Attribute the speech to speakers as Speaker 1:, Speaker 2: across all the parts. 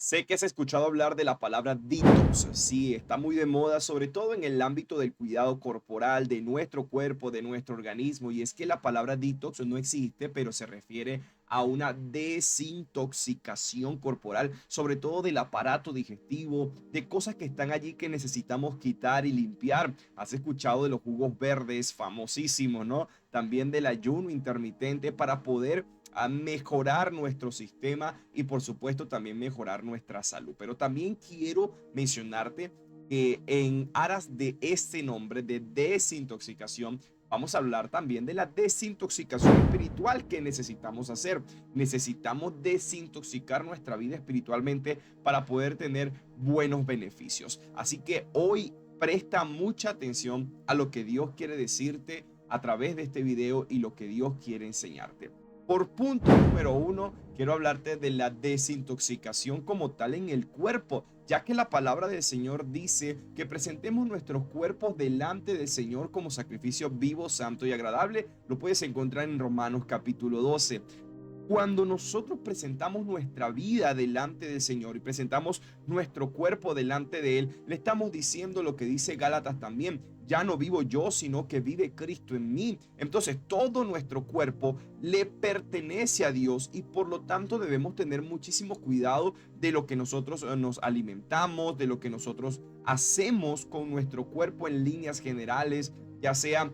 Speaker 1: Sé que has escuchado hablar de la palabra detox. Sí, está muy de moda, sobre todo en el ámbito del cuidado corporal, de nuestro cuerpo, de nuestro organismo. Y es que la palabra detox no existe, pero se refiere a una desintoxicación corporal, sobre todo del aparato digestivo, de cosas que están allí que necesitamos quitar y limpiar. Has escuchado de los jugos verdes, famosísimos, ¿no? También del ayuno intermitente para poder a mejorar nuestro sistema y por supuesto también mejorar nuestra salud. Pero también quiero mencionarte que en aras de este nombre de desintoxicación, vamos a hablar también de la desintoxicación espiritual que necesitamos hacer. Necesitamos desintoxicar nuestra vida espiritualmente para poder tener buenos beneficios. Así que hoy presta mucha atención a lo que Dios quiere decirte a través de este video y lo que Dios quiere enseñarte. Por punto número uno, quiero hablarte de la desintoxicación como tal en el cuerpo, ya que la palabra del Señor dice que presentemos nuestros cuerpos delante del Señor como sacrificio vivo, santo y agradable. Lo puedes encontrar en Romanos capítulo 12. Cuando nosotros presentamos nuestra vida delante del Señor y presentamos nuestro cuerpo delante de Él, le estamos diciendo lo que dice Gálatas también. Ya no vivo yo, sino que vive Cristo en mí. Entonces todo nuestro cuerpo le pertenece a Dios y por lo tanto debemos tener muchísimo cuidado de lo que nosotros nos alimentamos, de lo que nosotros hacemos con nuestro cuerpo en líneas generales, ya sea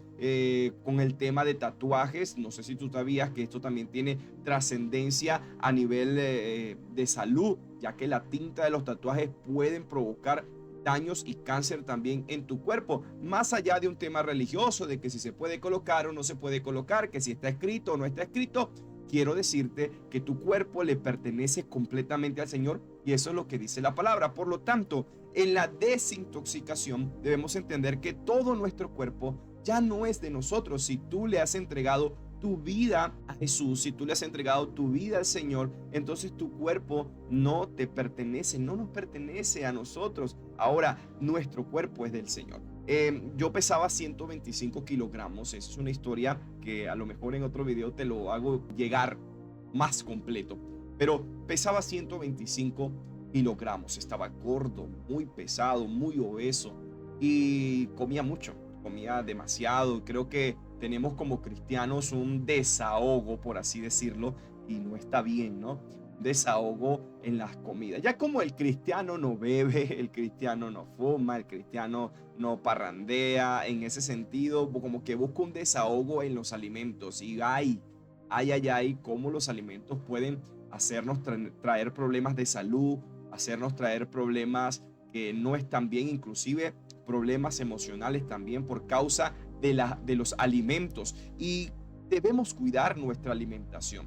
Speaker 1: con el tema de tatuajes. No sé si tú sabías que esto también tiene trascendencia a nivel de salud, ya que la tinta de los tatuajes pueden provocar daños y cáncer también en tu cuerpo, más allá de un tema religioso, de que si se puede colocar o no se puede colocar, que si está escrito o no está escrito. Quiero decirte que tu cuerpo le pertenece completamente al Señor y eso es lo que dice la palabra. Por lo tanto, en la desintoxicación debemos entender que todo nuestro cuerpo ya no es de nosotros. Si tú le has entregado tu vida a Jesús, si tú le has entregado tu vida al Señor, entonces tu cuerpo no te pertenece, no nos pertenece a nosotros. Ahora, nuestro cuerpo es del Señor. Yo pesaba 125 kilogramos. Esa es una historia que a lo mejor en otro video te lo hago llegar más completo. Pero pesaba 125 kilogramos. Estaba gordo, muy pesado, muy obeso y comía mucho, comía demasiado. Creo que tenemos como cristianos un desahogo, por así decirlo, y no está bien, ¿no? Desahogo en las comidas. Ya como el cristiano no bebe, el cristiano no fuma, el cristiano no parrandea, en ese sentido, como que busca un desahogo en los alimentos. Y cómo los alimentos pueden hacernos traer problemas de salud, hacernos traer problemas que no están bien, inclusive problemas emocionales también por causa de los alimentos. Y debemos cuidar nuestra alimentación.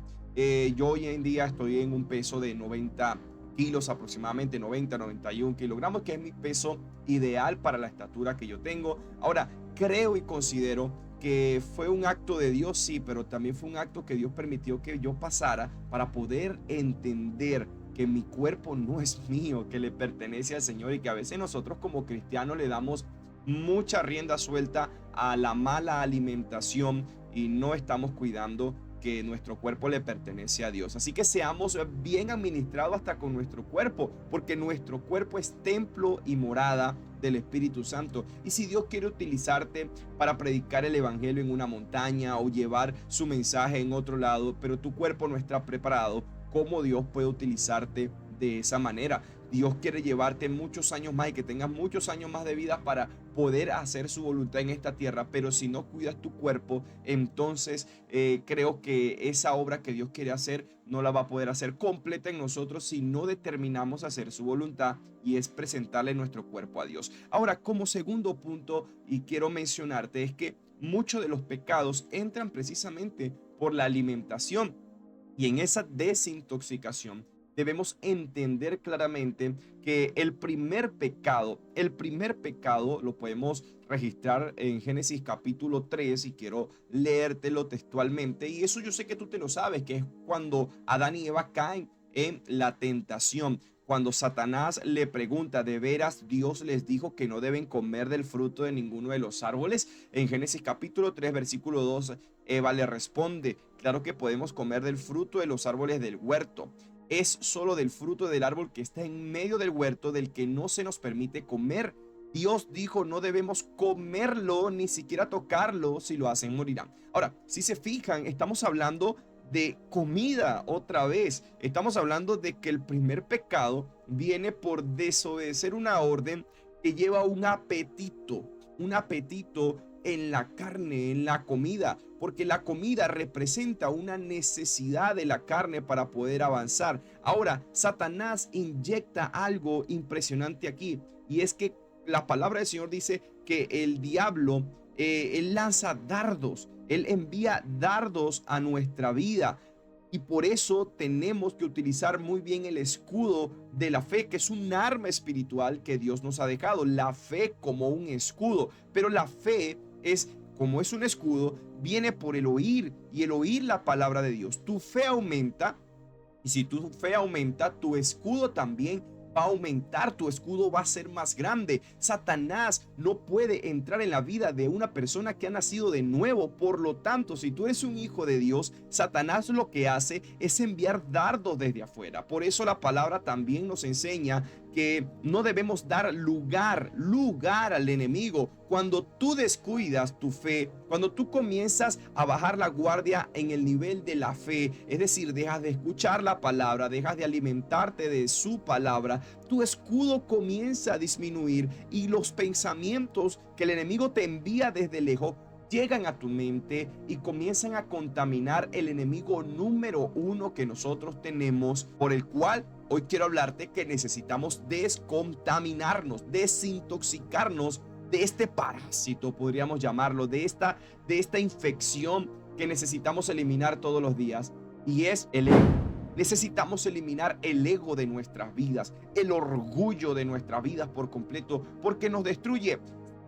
Speaker 1: Yo hoy en día estoy en un peso de 90 kilos, aproximadamente 90-91 kilogramos, que es mi peso ideal para la estatura que yo tengo. Ahora, creo y considero que fue un acto de Dios, sí, pero también fue un acto que Dios permitió que yo pasara para poder entender que mi cuerpo no es mío, que le pertenece al Señor y que a veces nosotros como cristianos le damos mucha rienda suelta a la mala alimentación y no estamos cuidando que nuestro cuerpo le pertenece a Dios. Así que seamos bien administrados hasta con nuestro cuerpo, porque nuestro cuerpo es templo y morada del Espíritu Santo. Y si Dios quiere utilizarte para predicar el evangelio en una montaña o llevar su mensaje en otro lado, pero tu cuerpo no está preparado, ¿cómo Dios puede utilizarte de esa manera? Dios quiere llevarte muchos años más y que tengas muchos años más de vida para poder hacer su voluntad en esta tierra, pero si no cuidas tu cuerpo, entonces creo que esa obra que Dios quiere hacer no la va a poder hacer completa en nosotros si no determinamos hacer su voluntad y es presentarle nuestro cuerpo a Dios. Ahora, como segundo punto, y quiero mencionarte, es que muchos de los pecados entran precisamente por la alimentación. Y en esa desintoxicación debemos entender claramente que el primer pecado lo podemos registrar en Génesis capítulo 3 y quiero leértelo textualmente. Y eso yo sé que tú te lo sabes, que es cuando Adán y Eva caen en la tentación. Cuando Satanás le pregunta, ¿de veras Dios les dijo que no deben comer del fruto de ninguno de los árboles? En Génesis capítulo 3 versículo 2, Eva le responde, claro que podemos comer del fruto de los árboles del huerto. es solo del fruto del árbol que está en medio del huerto, del que no se nos permite comer. Dios dijo, no debemos comerlo, ni siquiera tocarlo, si lo hacen morirán. Ahora, si se fijan, estamos hablando de comida otra vez. Estamos hablando de que el primer pecado viene por desobedecer una orden que lleva un apetito en la carne, en la comida, porque la comida representa una necesidad de la carne para poder avanzar. Ahora, Satanás inyecta algo impresionante aquí, y es que la palabra del Señor dice que el diablo, él lanza dardos, él envía dardos a nuestra vida. Y por eso tenemos que utilizar muy bien el escudo de la fe, que es un arma espiritual que Dios nos ha dejado. La fe como un escudo, pero la fe es, como es un escudo, viene por el oír, y el oír la palabra de Dios. Tu fe aumenta, y si tu fe aumenta, tu escudo también va a aumentar, tu escudo va a ser más grande. Satanás no puede entrar en la vida de una persona que ha nacido de nuevo. Por lo tanto, si tú eres un hijo de Dios, Satanás lo que hace es enviar dardos desde afuera. Por eso la palabra también nos enseña que no debemos dar lugar al enemigo. Cuando tú descuidas tu fe, cuando tú comienzas a bajar la guardia en el nivel de la fe, es decir, dejas de escuchar la palabra, dejas de alimentarte de su palabra, tu escudo comienza a disminuir, y los pensamientos que el enemigo te envía desde lejos llegan a tu mente y comienzan a contaminar el enemigo número uno que nosotros tenemos, por el cual hoy quiero hablarte que necesitamos descontaminarnos, desintoxicarnos de este parásito, podríamos llamarlo, de esta infección que necesitamos eliminar todos los días, y es el ego. Necesitamos eliminar el ego de nuestras vidas, el orgullo de nuestras vidas por completo, porque nos destruye.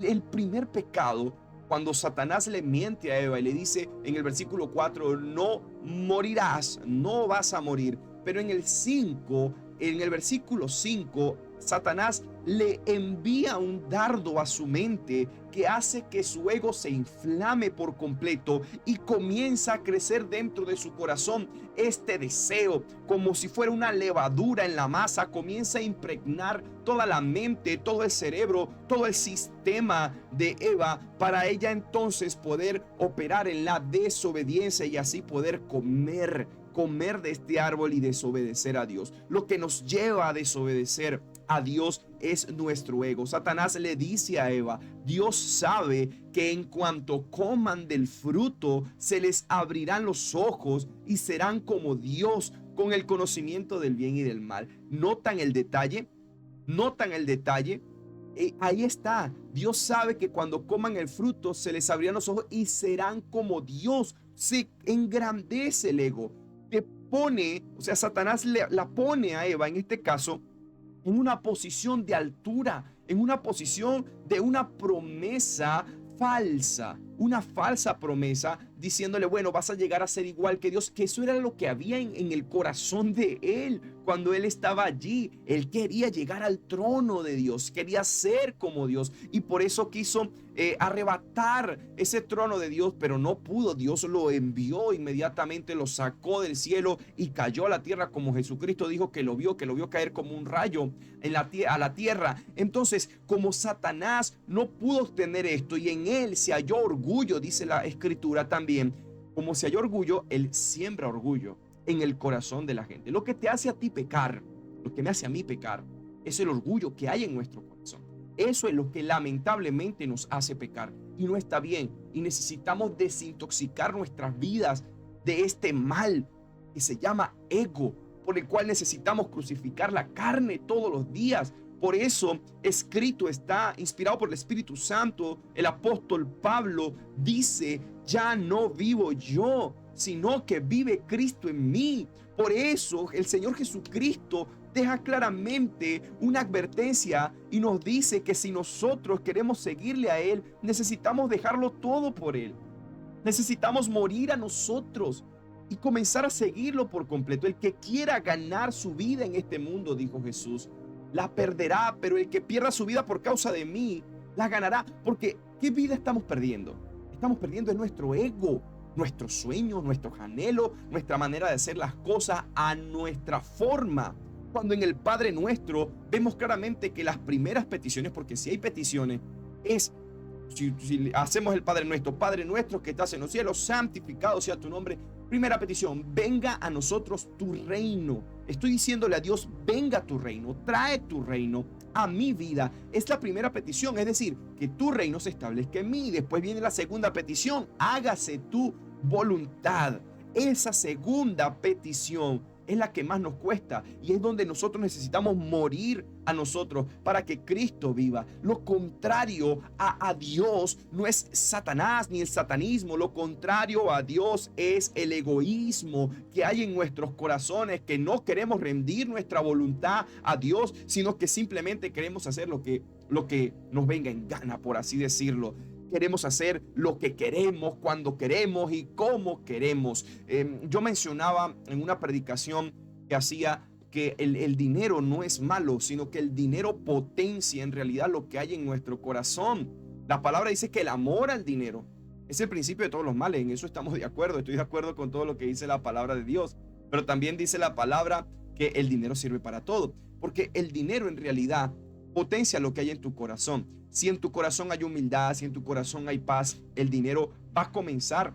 Speaker 1: El primer pecado, cuando Satanás le miente a Eva y le dice en el versículo 4, no morirás, no vas a morir. Pero en el versículo 5, Satanás le envía un dardo a su mente que hace que su ego se inflame por completo, y comienza a crecer dentro de su corazón este deseo, como si fuera una levadura en la masa. Comienza a impregnar toda la mente, todo el cerebro, todo el sistema de Eva, para ella entonces poder operar en la desobediencia y así poder comer de este árbol y desobedecer a Dios. Lo que nos lleva a desobedecer a Dios es nuestro ego. Satanás le dice a Eva, Dios sabe que en cuanto coman del fruto se les abrirán los ojos y serán como Dios, con el conocimiento del bien y del mal. ¿Notan el detalle? ¿Notan el detalle? Ahí está. Dios sabe que cuando coman el fruto se les abrirán los ojos y serán como Dios. Se engrandece el ego. Satanás la pone a Eva, en este caso, en una posición de altura, en una posición de una promesa falsa, una falsa promesa, diciéndole, bueno, vas a llegar a ser igual que Dios, que eso era lo que había en el corazón de él cuando él estaba allí. Él quería llegar al trono de Dios, quería ser como Dios, y por eso quiso arrebatar ese trono de Dios, pero no pudo. Dios lo envió inmediatamente, lo sacó del cielo y cayó a la tierra, como Jesucristo dijo que lo vio caer como un rayo a la tierra. Entonces, como Satanás no pudo obtener esto y en él se halló orgullo, dice la escritura también, como se halló orgullo, él siembra orgullo en el corazón de la gente. Lo que te hace a ti pecar, lo que me hace a mí pecar, es el orgullo que hay en nuestro corazón. Eso es lo que lamentablemente nos hace pecar, y no está bien, y necesitamos desintoxicar nuestras vidas de este mal que se llama ego, por el cual necesitamos crucificar la carne todos los días. Por eso escrito está, inspirado por el Espíritu Santo, el apóstol Pablo dice, ya no vivo yo, sino que vive Cristo en mí. Por eso el Señor Jesucristo deja claramente una advertencia y nos dice que si nosotros queremos seguirle a Él, necesitamos dejarlo todo por Él. Necesitamos morir a nosotros y comenzar a seguirlo por completo. El que quiera ganar su vida en este mundo, dijo Jesús, la perderá, pero el que pierda su vida por causa de mí, la ganará. Porque ¿qué vida estamos perdiendo? Estamos perdiendo en nuestro ego. nuestros sueños, nuestros anhelos, nuestra manera de hacer las cosas a nuestra forma. Cuando en el Padre Nuestro vemos claramente que las primeras peticiones, porque si hay peticiones, es si hacemos el Padre Nuestro que estás en los cielos, santificado sea tu nombre. Primera petición, venga a nosotros tu reino. Estoy diciéndole a Dios, venga tu reino, trae tu reino a mi vida. Es la primera petición, es decir, que tu reino se establezca en mí. Después viene la segunda petición, hágase tu voluntad. Esa segunda petición es la que más nos cuesta y es donde nosotros necesitamos morir a nosotros para que Cristo viva. Lo contrario a Dios no es Satanás ni el satanismo. Lo contrario a Dios es el egoísmo que hay en nuestros corazones, que no queremos rendir nuestra voluntad a Dios, sino que simplemente queremos hacer lo que nos venga en gana, por así decirlo. Queremos hacer lo que queremos, cuando queremos y como queremos. Yo mencionaba en una predicación que hacía que el dinero no es malo, sino que el dinero potencia en realidad lo que hay en nuestro corazón. La palabra dice que el amor al dinero es el principio de todos los males. En eso estamos de acuerdo. Estoy de acuerdo con todo lo que dice la palabra de Dios. Pero también dice la palabra que el dinero sirve para todo. Porque el dinero en realidad potencia lo que hay en tu corazón. Si en tu corazón hay humildad, si en tu corazón hay paz, el dinero va a comenzar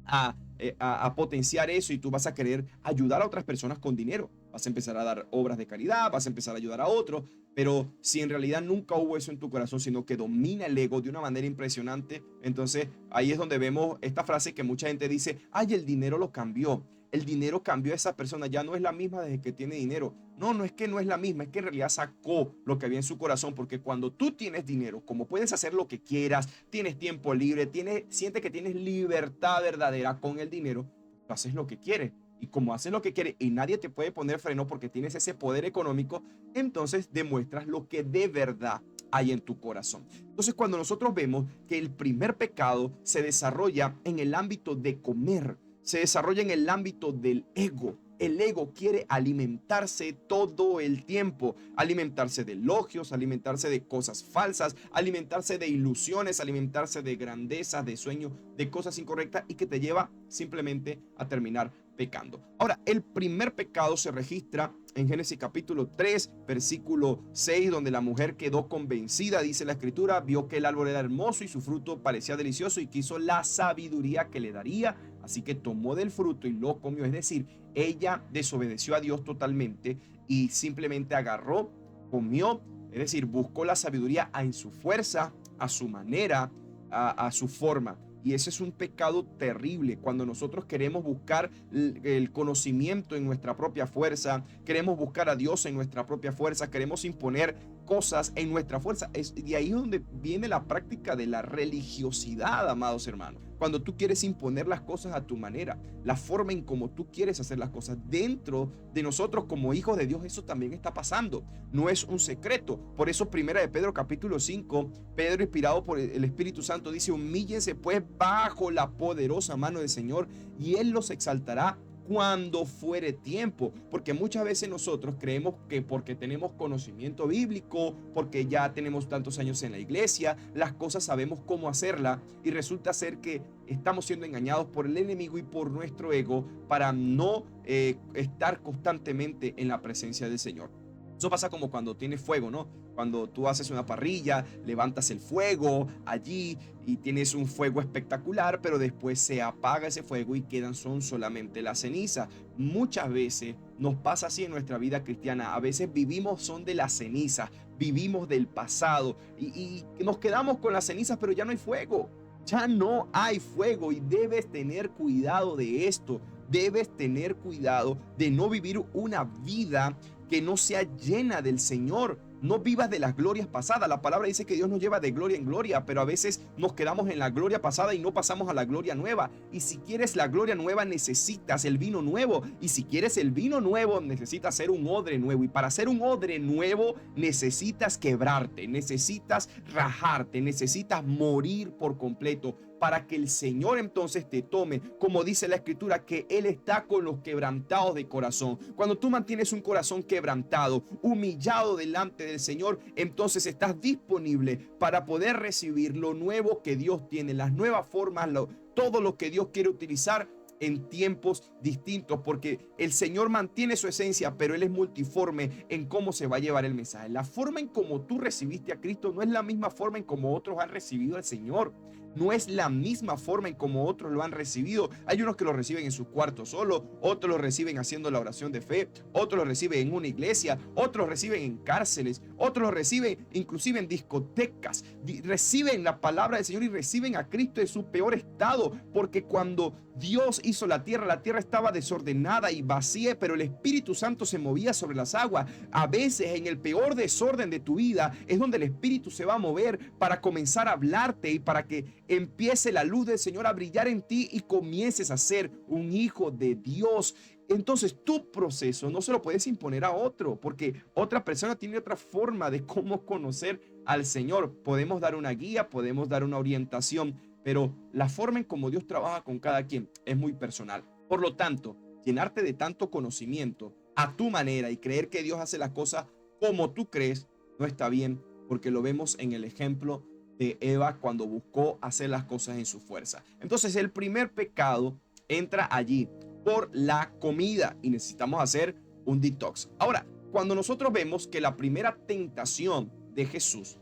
Speaker 1: a potenciar eso y tú vas a querer ayudar a otras personas con dinero. Vas a empezar a dar obras de caridad, vas a empezar a ayudar a otros, pero si en realidad nunca hubo eso en tu corazón, sino que domina el ego de una manera impresionante, entonces ahí es donde vemos esta frase que mucha gente dice, ay, el dinero lo cambió. El dinero cambió a esa persona, ya no es la misma desde que tiene dinero. No, no es que no es la misma, es que en realidad sacó lo que había en su corazón, porque cuando tú tienes dinero, como puedes hacer lo que quieras, tienes tiempo libre, sientes que tienes libertad verdadera con el dinero, tú haces lo que quieres. Y como haces lo que quieres y nadie te puede poner freno porque tienes ese poder económico, entonces demuestras lo que de verdad hay en tu corazón. Entonces, cuando nosotros vemos que el primer pecado se desarrolla en el ámbito de comer, se desarrolla en el ámbito del ego. El ego quiere alimentarse todo el tiempo, alimentarse de elogios, alimentarse de cosas falsas, alimentarse de ilusiones, alimentarse de grandezas, de sueños, de cosas incorrectas y que te lleva simplemente a terminar pecando. Ahora, el primer pecado se registra en Génesis capítulo 3, versículo 6, donde la mujer quedó convencida, dice la escritura, vio que el árbol era hermoso y su fruto parecía delicioso y quiso la sabiduría que le daría, así que tomó del fruto y lo comió. Es decir, ella desobedeció a Dios totalmente y simplemente agarró, comió, es decir, buscó la sabiduría en su fuerza, a su manera, a su forma. Y ese es un pecado terrible cuando nosotros queremos buscar el conocimiento en nuestra propia fuerza, queremos buscar a Dios en nuestra propia fuerza, queremos imponer cosas en nuestra fuerza. De ahí es donde viene la práctica de la religiosidad, amados hermanos. Cuando tú quieres imponer las cosas a tu manera, la forma en cómo tú quieres hacer las cosas dentro de nosotros como hijos de Dios, eso también está pasando. No es un secreto. Por eso primera de Pedro capítulo 5, Pedro inspirado por el Espíritu Santo dice, humíllense pues bajo la poderosa mano del Señor y Él los exaltará cuando fuere tiempo, porque muchas veces nosotros creemos que porque tenemos conocimiento bíblico, porque ya tenemos tantos años en la iglesia, las cosas sabemos cómo hacerla y resulta ser que estamos siendo engañados por el enemigo y por nuestro ego para no estar constantemente en la presencia del Señor. Eso pasa como cuando tienes fuego, ¿no? Cuando tú haces una parrilla, levantas el fuego allí y tienes un fuego espectacular, pero después se apaga ese fuego y quedan solamente las cenizas. Muchas veces nos pasa así en nuestra vida cristiana. A veces vivimos son de las cenizas, vivimos del pasado y nos quedamos con las cenizas, pero ya no hay fuego. Ya no hay fuego y debes tener cuidado de esto. Debes tener cuidado de no vivir una vida que no sea llena del Señor. No vivas de las glorias pasadas. La palabra dice que Dios nos lleva de gloria en gloria, pero a veces nos quedamos en la gloria pasada y no pasamos a la gloria nueva. Y si quieres la gloria nueva, necesitas el vino nuevo. Y si quieres el vino nuevo, necesitas ser un odre nuevo. Y para ser un odre nuevo, necesitas quebrarte, necesitas rajarte, necesitas morir por completo para que el Señor entonces te tome, como dice la Escritura, que Él está con los quebrantados de corazón. Cuando tú mantienes un corazón quebrantado, humillado delante del Señor, entonces estás disponible para poder recibir lo nuevo que Dios tiene, las nuevas formas, todo lo que Dios quiere utilizar en tiempos distintos, porque el Señor mantiene su esencia, pero Él es multiforme en cómo se va a llevar el mensaje. La forma en cómo tú recibiste a Cristo no es la misma forma en cómo otros han recibido al Señor. No es la misma forma en como otros lo han recibido. Hay unos que lo reciben en su cuarto solo, otros lo reciben haciendo la oración de fe, otros lo reciben en una iglesia, otros lo reciben en cárceles, otros lo reciben inclusive en discotecas. Reciben la palabra del Señor y reciben a Cristo en su peor estado, porque cuando Dios hizo la tierra estaba desordenada y vacía, pero el Espíritu Santo se movía sobre las aguas. A veces en el peor desorden de tu vida es donde el Espíritu se va a mover para comenzar a hablarte y para que empiece la luz del Señor a brillar en ti y comiences a ser un hijo de Dios. Entonces tu proceso no se lo puedes imponer a otro, porque otra persona tiene otra forma de cómo conocer al Señor. Podemos dar una guía, podemos dar una orientación, pero la forma en cómo Dios trabaja con cada quien es muy personal. Por lo tanto, llenarte de tanto conocimiento a tu manera y creer que Dios hace las cosas como tú crees no está bien, porque lo vemos en el ejemplo de Eva cuando buscó hacer las cosas en su fuerza. Entonces el primer pecado entra allí por la comida y necesitamos hacer un detox. Ahora, cuando nosotros vemos que la primera tentación de Jesús,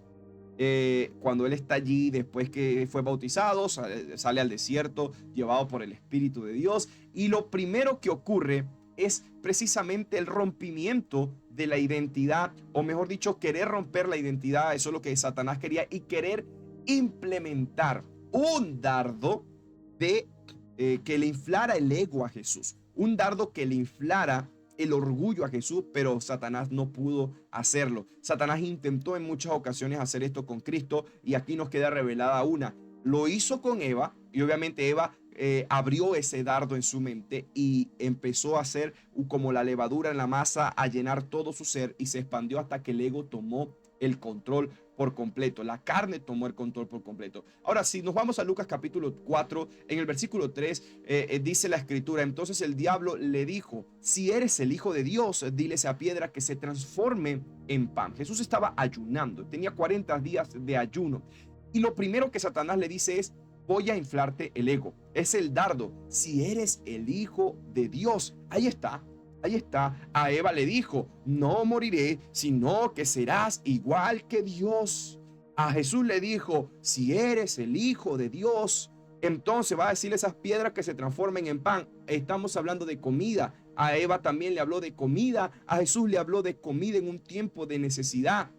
Speaker 1: cuando él está allí después que fue bautizado, sale al desierto llevado por el Espíritu de Dios, y lo primero que ocurre es precisamente el rompimiento de la identidad, o mejor dicho, querer romper la identidad. Eso es lo que Satanás quería, y querer implementar un dardo de que le inflara el ego a Jesús, un dardo que le inflara el orgullo a Jesús, pero Satanás no pudo hacerlo. Satanás intentó en muchas ocasiones hacer esto con Cristo, y aquí nos queda revelada una. Lo hizo con Eva, y obviamente Eva abrió ese dardo en su mente y empezó a hacer como la levadura en la masa, a llenar todo su ser, y se expandió hasta que el ego tomó el control por completo. La carne tomó el control por completo. Ahora, si nos vamos a Lucas capítulo 4, en el versículo 3, dice la escritura: entonces el diablo le dijo, si eres el Hijo de Dios, dile a esa piedra que se transforme en pan. Jesús estaba ayunando, tenía 40 días de ayuno, y lo primero que Satanás le dice es: voy a inflarte el ego. Es el dardo. Si eres el Hijo de Dios. Ahí está. Ahí está. A Eva le dijo: no moriré, sino que serás igual que Dios. A Jesús le dijo: si eres el Hijo de Dios, entonces va a decirle a esas piedras que se transformen en pan. Estamos hablando de comida. A Eva también le habló de comida. A Jesús le habló de comida en un tiempo de necesidad,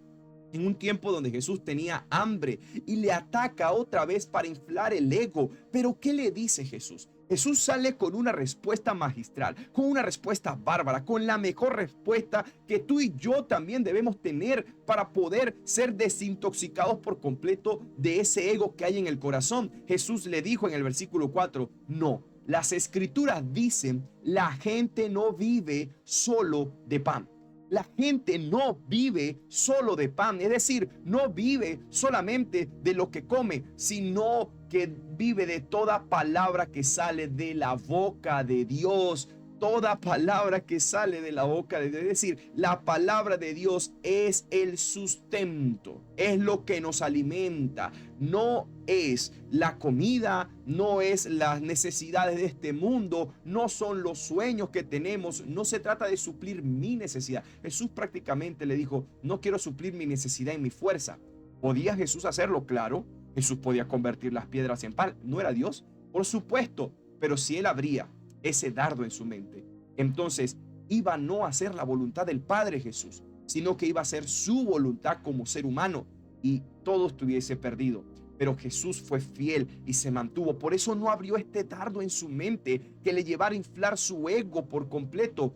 Speaker 1: en un tiempo donde Jesús tenía hambre, y le ataca otra vez para inflar el ego. Pero ¿qué le dice Jesús? Jesús sale con una respuesta magistral, con una respuesta bárbara, con la mejor respuesta que tú y yo también debemos tener para poder ser desintoxicados por completo de ese ego que hay en el corazón. Jesús le dijo en el versículo 4, no, las escrituras dicen, la gente no vive solo de pan. La gente no vive solo de pan, es decir, no vive solamente de lo que come, sino que vive de toda palabra que sale de la boca de Dios. Toda palabra que sale de la boca de Dios. Es decir, la palabra de Dios es el sustento, es lo que nos alimenta. No es la comida, no es las necesidades de este mundo, no son los sueños que tenemos, no se trata de suplir mi necesidad. Jesús prácticamente le dijo: no quiero suplir mi necesidad en mi fuerza. ¿Podía Jesús hacerlo? Claro. Jesús podía convertir las piedras en pan. ¿No era Dios? Por supuesto. Pero si él abría ese dardo en su mente, entonces iba no a hacer la voluntad del Padre Jesús, sino que iba a hacer su voluntad como ser humano, y todo estuviese perdido. Pero Jesús fue fiel y se mantuvo. Por eso no abrió este dardo en su mente que le llevara a inflar su ego por completo,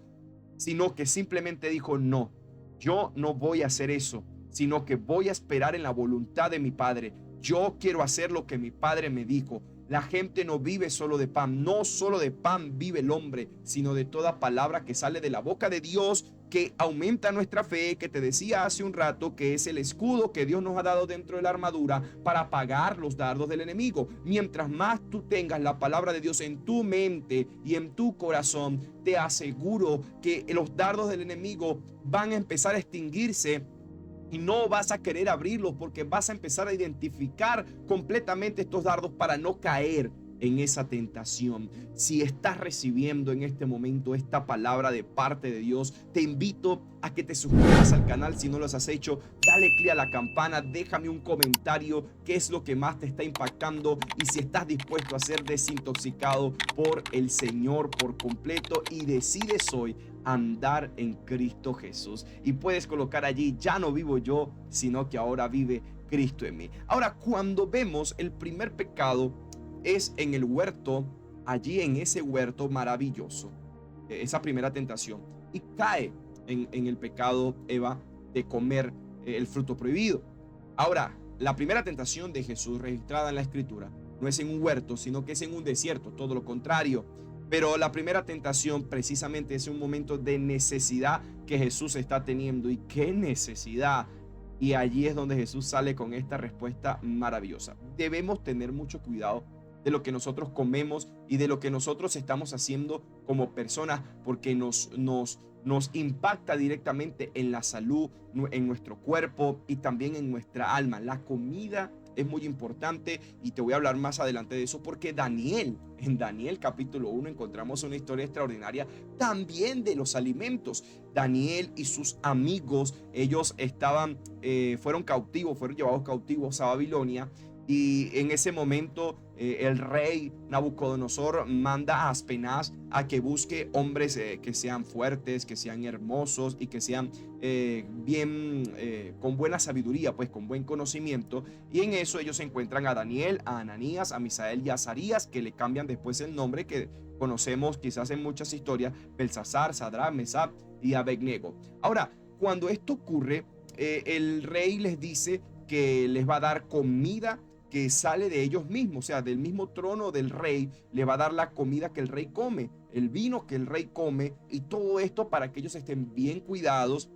Speaker 1: sino que simplemente dijo: no, yo no voy a hacer eso, sino que voy a esperar en la voluntad de mi Padre. Yo quiero hacer lo que mi Padre me dijo. La gente no vive solo de pan, no solo de pan vive el hombre, sino de toda palabra que sale de la boca de Dios, que aumenta nuestra fe, que te decía hace un rato que es el escudo que Dios nos ha dado dentro de la armadura para apagar los dardos del enemigo. Mientras más tú tengas la palabra de Dios en tu mente y en tu corazón, te aseguro que los dardos del enemigo van a empezar a extinguirse, y no vas a querer abrirlos, porque vas a empezar a identificar completamente estos dardos para no caer en esa tentación. Si estás recibiendo en este momento esta palabra de parte de Dios, te invito a que te suscribas al canal si no lo has hecho. Dale clic a la campana, déjame un comentario qué es lo que más te está impactando y si estás dispuesto a ser desintoxicado por el Señor por completo y decides hoy andar en Cristo Jesús. Y puedes colocar allí: ya no vivo yo, sino que ahora vive Cristo en mí. Ahora, cuando vemos el primer pecado es en el huerto, allí en ese huerto maravilloso, esa primera tentación, y cae en el pecado Eva de comer el fruto prohibido. Ahora, la primera tentación de Jesús registrada en la escritura no es en un huerto, sino que es en un desierto, todo lo contrario. Pero la primera tentación precisamente es un momento de necesidad que Jesús está teniendo. ¿Y qué necesidad? Y allí es donde Jesús sale con esta respuesta maravillosa. Debemos tener mucho cuidado de lo que nosotros comemos y de lo que nosotros estamos haciendo como personas, porque nos impacta directamente en la salud, en nuestro cuerpo y también en nuestra alma. La comida es muy importante y te voy a hablar más adelante de eso, porque en Daniel capítulo 1 encontramos una historia extraordinaria también de los alimentos. Daniel y sus amigos, ellos fueron cautivos, fueron llevados cautivos a Babilonia. Y en ese momento el rey Nabucodonosor manda a Aspenaz a que busque hombres que sean fuertes, que sean hermosos y que sean con buena sabiduría, pues con buen conocimiento. Y en eso ellos encuentran a Daniel, a Ananías, a Misael y a Azarías, que le cambian después el nombre que conocemos quizás en muchas historias: Belsasar, Sadrach, Mesach y Abednego. Ahora, cuando esto ocurre, el rey les dice que les va a dar comida que sale de ellos mismos, o sea, del mismo trono del rey, le va a dar la comida que el rey come, el vino que el rey come, y todo esto para que ellos estén bien cuidados,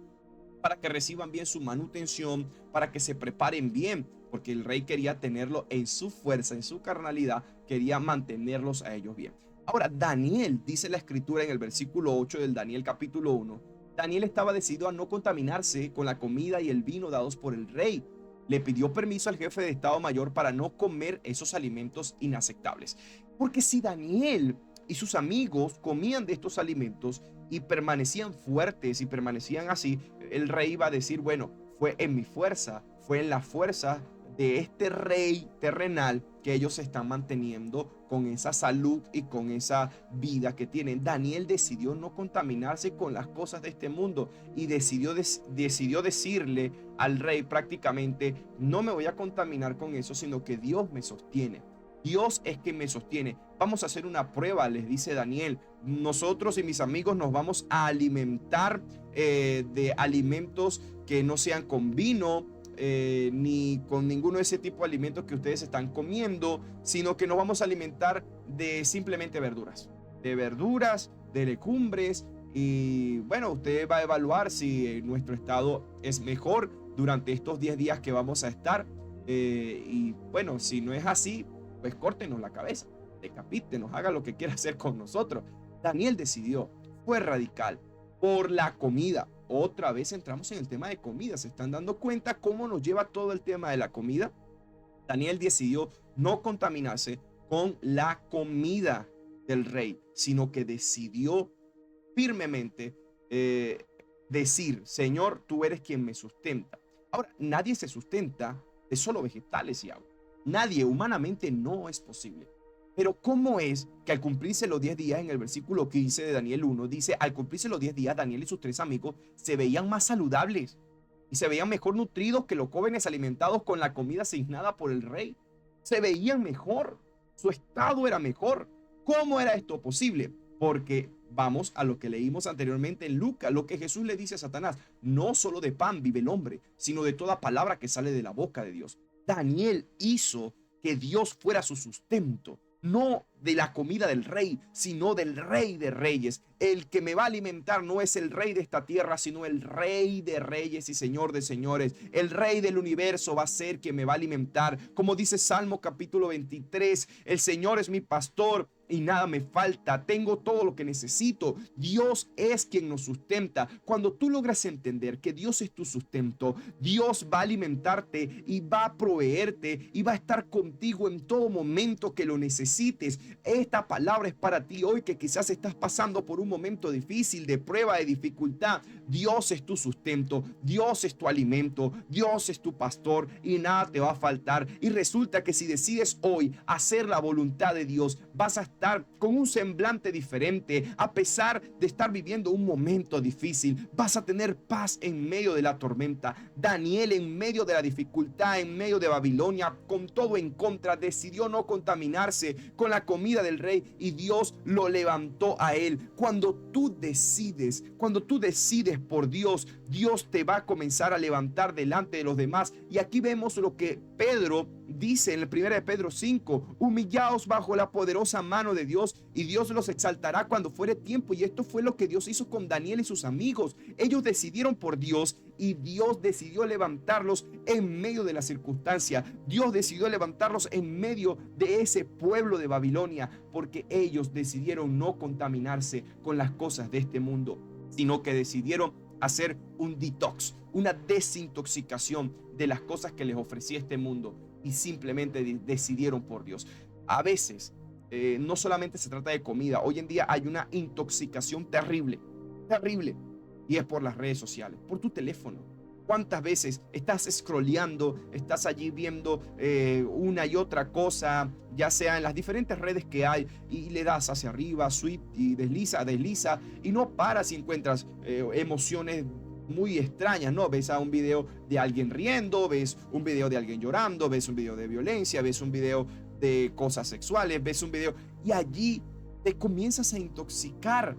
Speaker 1: para que reciban bien su manutención, para que se preparen bien, porque el rey quería tenerlo en su fuerza, en su carnalidad, quería mantenerlos a ellos bien. Ahora, Daniel, dice la escritura en el versículo 8 del Daniel capítulo 1, Daniel estaba decidido a no contaminarse con la comida y el vino dados por el rey. Le pidió permiso al jefe de Estado Mayor para no comer esos alimentos inaceptables. Porque si Daniel y sus amigos comían de estos alimentos y permanecían fuertes y permanecían así, el rey iba a decir: bueno, fue en mi fuerza, fue en la fuerza de este rey terrenal que ellos se están manteniendo con esa salud y con esa vida que tienen. Daniel decidió no contaminarse con las cosas de este mundo y decidió decirle al rey prácticamente: no me voy a contaminar con eso, sino que Dios me sostiene. Dios es quien me sostiene. Vamos a hacer una prueba, les dice Daniel. Nosotros y mis amigos nos vamos a alimentar de alimentos que no sean con vino, ni con ninguno de ese tipo de alimentos que ustedes están comiendo, sino que nos vamos a alimentar de simplemente verduras, de legumbres. Y bueno, usted va a evaluar si nuestro estado es mejor durante estos 10 días que vamos a estar. Y bueno, si no es así, pues córtenos la cabeza, decapítenos, haga lo que quiera hacer con nosotros. Daniel decidió, fue radical por la comida. Otra vez entramos en el tema de comida. ¿Se están dando cuenta cómo nos lleva todo el tema de la comida? Daniel decidió no contaminarse con la comida del rey, sino que decidió firmemente decir: Señor, tú eres quien me sustenta. Ahora, nadie se sustenta de solo vegetales y agua. Nadie, humanamente no es posible. Pero ¿cómo es que al cumplirse los 10 días, en el versículo 15 de Daniel 1, dice: al cumplirse los 10 días, Daniel y sus 3 amigos se veían más saludables y se veían mejor nutridos que los jóvenes alimentados con la comida asignada por el rey? Se veían mejor, su estado era mejor. ¿Cómo era esto posible? Porque vamos a lo que leímos anteriormente en Lucas, lo que Jesús le dice a Satanás: no solo de pan vive el hombre, sino de toda palabra que sale de la boca de Dios. Daniel hizo que Dios fuera su sustento, no de la comida del rey, sino del Rey de Reyes. El que me va a alimentar no es el rey de esta tierra, sino el Rey de Reyes y Señor de Señores. El Rey del universo va a ser quien me va a alimentar. Como dice Salmo capítulo 23, el Señor es mi pastor y nada me falta, tengo todo lo que necesito. Dios es quien nos sustenta. Cuando tú logras entender que Dios es tu sustento, Dios va a alimentarte y va a proveerte y va a estar contigo en todo momento que lo necesites. Esta palabra es para ti hoy, que quizás estás pasando por un momento difícil, de prueba, de dificultad. Dios es tu sustento, Dios es tu alimento, Dios es tu pastor y nada te va a faltar. Y resulta que si decides hoy hacer la voluntad de Dios, vas a estar con un semblante diferente. A pesar de estar viviendo un momento difícil, vas a tener paz en medio de la tormenta. Daniel, en medio de la dificultad, en medio de Babilonia, con todo en contra, decidió no contaminarse con la comida del rey y Dios lo levantó a él. Cuando tú decides por Dios, Dios te va a comenzar a levantar delante de los demás. Y aquí vemos lo que Pedro dice en el 1 de Pedro 5: humillaos bajo la poderosa mano de Dios y Dios los exaltará cuando fuere tiempo. Y esto fue lo que Dios hizo con Daniel y sus amigos. Ellos decidieron por Dios y Dios decidió levantarlos en medio de la circunstancia. Dios decidió levantarlos en medio de ese pueblo de Babilonia, porque ellos decidieron no contaminarse con las cosas de este mundo, sino que decidieron hacer un detox, una desintoxicación de las cosas que les ofrecía este mundo, y simplemente decidieron por Dios. A veces no solamente se trata de comida. Hoy en día hay una intoxicación terrible, terrible, y es por las redes sociales, por tu teléfono. ¿Cuántas veces estás scrolleando, estás allí viendo una y otra cosa, ya sea en las diferentes redes que hay, y le das hacia arriba, sweep, y desliza, y no paras y encuentras emociones muy extrañas, ¿no? Ves a un video de alguien riendo, ves un video de alguien llorando, ves un video de violencia, ves un video de cosas sexuales, ves un video, y allí te comienzas a intoxicar.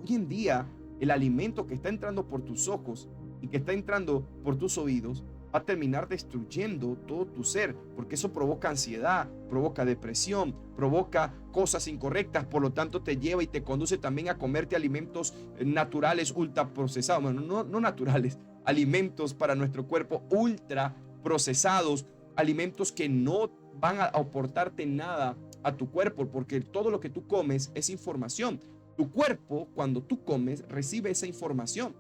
Speaker 1: Hoy en día, el alimento que está entrando por tus ojos y que está entrando por tus oídos va a terminar destruyendo todo tu ser, porque eso provoca ansiedad, provoca depresión, provoca cosas incorrectas. Por lo tanto, te lleva y te conduce también a comerte alimentos naturales ultraprocesados. Bueno, no naturales, alimentos para nuestro cuerpo ultra procesados, alimentos que no van a aportarte nada a tu cuerpo, porque todo lo que tú comes es información. Tu cuerpo, cuando tú comes, recibe esa información.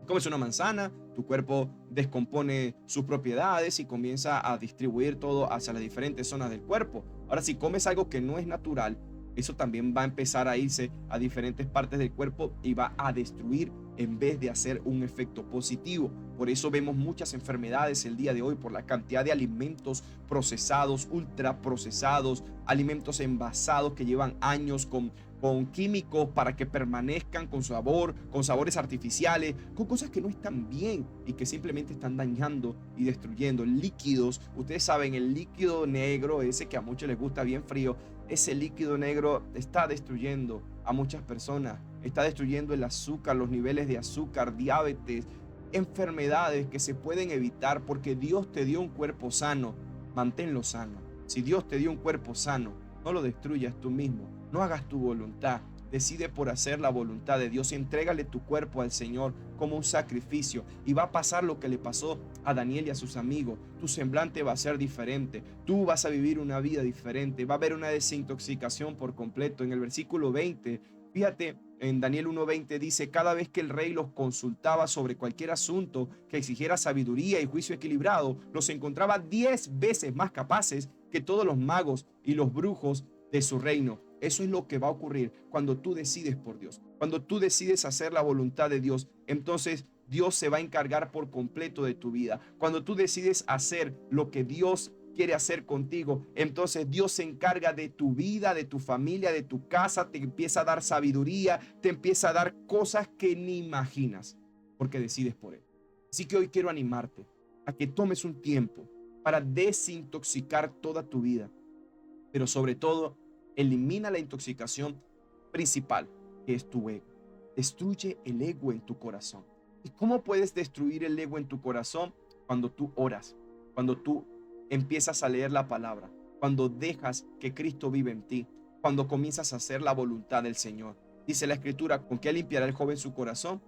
Speaker 1: Comes una manzana, tu cuerpo descompone sus propiedades y comienza a distribuir todo hacia las diferentes zonas del cuerpo. Ahora, si comes algo que no es natural, eso también va a empezar a irse a diferentes partes del cuerpo y va a destruir en vez de hacer un efecto positivo. Por eso vemos muchas enfermedades el día de hoy, por la cantidad de alimentos procesados, ultraprocesados, alimentos envasados que llevan años con químicos para que permanezcan con sabor, con sabores artificiales, con cosas que no están bien y que simplemente están dañando y destruyendo. Líquidos, ustedes saben, el líquido negro, ese que a muchos les gusta bien frío, ese líquido negro está destruyendo a muchas personas, está destruyendo el azúcar, los niveles de azúcar, diabetes, enfermedades que se pueden evitar, porque Dios te dio un cuerpo sano, manténlo sano. Si Dios te dio un cuerpo sano, no lo destruyas tú mismo, no hagas tu voluntad, decide por hacer la voluntad de Dios y entrégale tu cuerpo al Señor como un sacrificio, y va a pasar lo que le pasó a Daniel y a sus amigos. Tu semblante va a ser diferente, tú vas a vivir una vida diferente, va a haber una desintoxicación por completo. En el versículo 20, fíjate, en Daniel 1:20 dice: cada vez que el rey los consultaba sobre cualquier asunto que exigiera sabiduría y juicio equilibrado, los encontraba 10 veces más capaces que todos los magos y los brujos de su reino. Eso es lo que va a ocurrir cuando tú decides por Dios. Cuando tú decides hacer la voluntad de Dios, entonces Dios se va a encargar por completo de tu vida. Cuando tú decides hacer lo que Dios quiere hacer contigo, entonces Dios se encarga de tu vida, de tu familia, de tu casa, te empieza a dar sabiduría, te empieza a dar cosas que ni imaginas, porque decides por Él. Así que hoy quiero animarte a que tomes un tiempo para desintoxicar toda tu vida, pero sobre todo, elimina la intoxicación principal, que es tu ego. Destruye el ego en tu corazón. ¿Y cómo puedes destruir el ego en tu corazón? Cuando tú oras, cuando tú empiezas a leer la palabra, cuando dejas que Cristo vive en ti, cuando comienzas a hacer la voluntad del Señor. Dice la Escritura: ¿con qué limpiará el joven su corazón?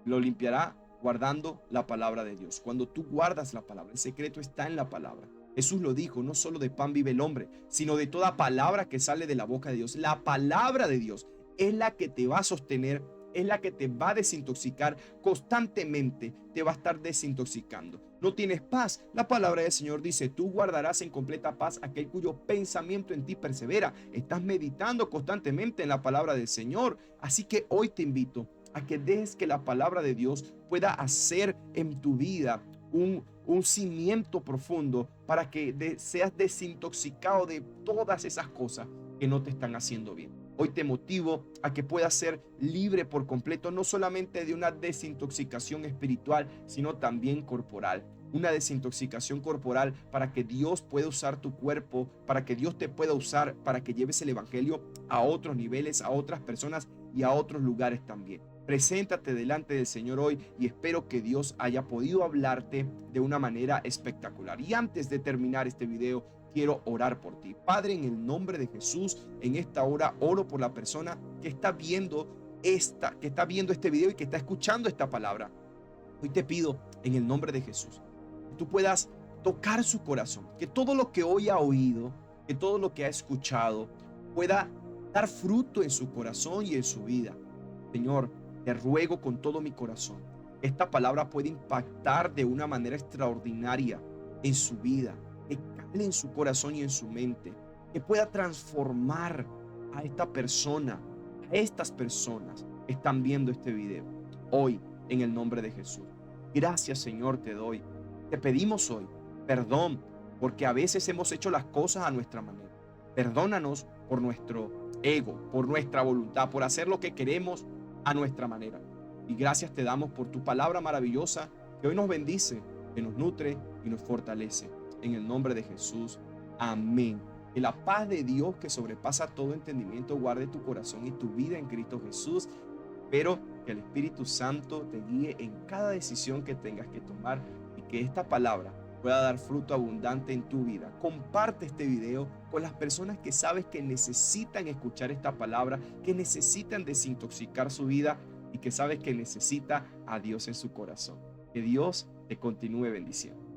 Speaker 1: Lo limpiará guardando la palabra de Dios. Cuando tú guardas la palabra, el secreto está en la palabra. Jesús lo dijo, no solo de pan vive el hombre, sino de toda palabra que sale de la boca de Dios. La palabra de Dios es la que te va a sostener, es la que te va a desintoxicar constantemente, te va a estar desintoxicando. No tienes paz. La palabra del Señor dice, tú guardarás en completa paz aquel cuyo pensamiento en ti persevera. Estás meditando constantemente en la palabra del Señor. Así que hoy te invito a que dejes que la palabra de Dios pueda hacer en tu vida un cimiento profundo para que seas desintoxicado de todas esas cosas que no te están haciendo bien. Hoy te motivo a que puedas ser libre por completo, no solamente de una desintoxicación espiritual, sino también corporal. Una desintoxicación corporal para que Dios pueda usar tu cuerpo, para que Dios te pueda usar, para que lleves el evangelio a otros niveles, a otras personas y a otros lugares también. Preséntate delante del Señor hoy y espero que Dios haya podido hablarte de una manera espectacular. Y antes de terminar este video, quiero orar por ti. Padre, en el nombre de Jesús, en esta hora oro por la persona que está viendo este video y que está escuchando esta palabra. Hoy te pido en el nombre de Jesús que tú puedas tocar su corazón, que todo lo que hoy ha oído, que todo lo que ha escuchado pueda dar fruto en su corazón y en su vida. Señor, te ruego con todo mi corazón, esta palabra puede impactar de una manera extraordinaria en su vida, que cale en su corazón y en su mente, que pueda transformar a esta persona, a estas personas que están viendo este video. Hoy, en el nombre de Jesús. Gracias, Señor, te doy. Te pedimos hoy perdón, porque a veces hemos hecho las cosas a nuestra manera. Perdónanos por nuestro ego, por nuestra voluntad, por hacer lo que queremos a nuestra manera. Y gracias te damos por tu palabra maravillosa que hoy nos bendice, que nos nutre y nos fortalece. En el nombre de Jesús. Amén. Que la paz de Dios que sobrepasa todo entendimiento guarde tu corazón y tu vida en Cristo Jesús. Espero que el Espíritu Santo te guíe en cada decisión que tengas que tomar y que esta palabra pueda dar fruto abundante en tu vida. Comparte este video con las personas que sabes que necesitan escuchar esta palabra, que necesitan desintoxicar su vida y que sabes que necesita a Dios en su corazón. Que Dios te continúe bendiciendo.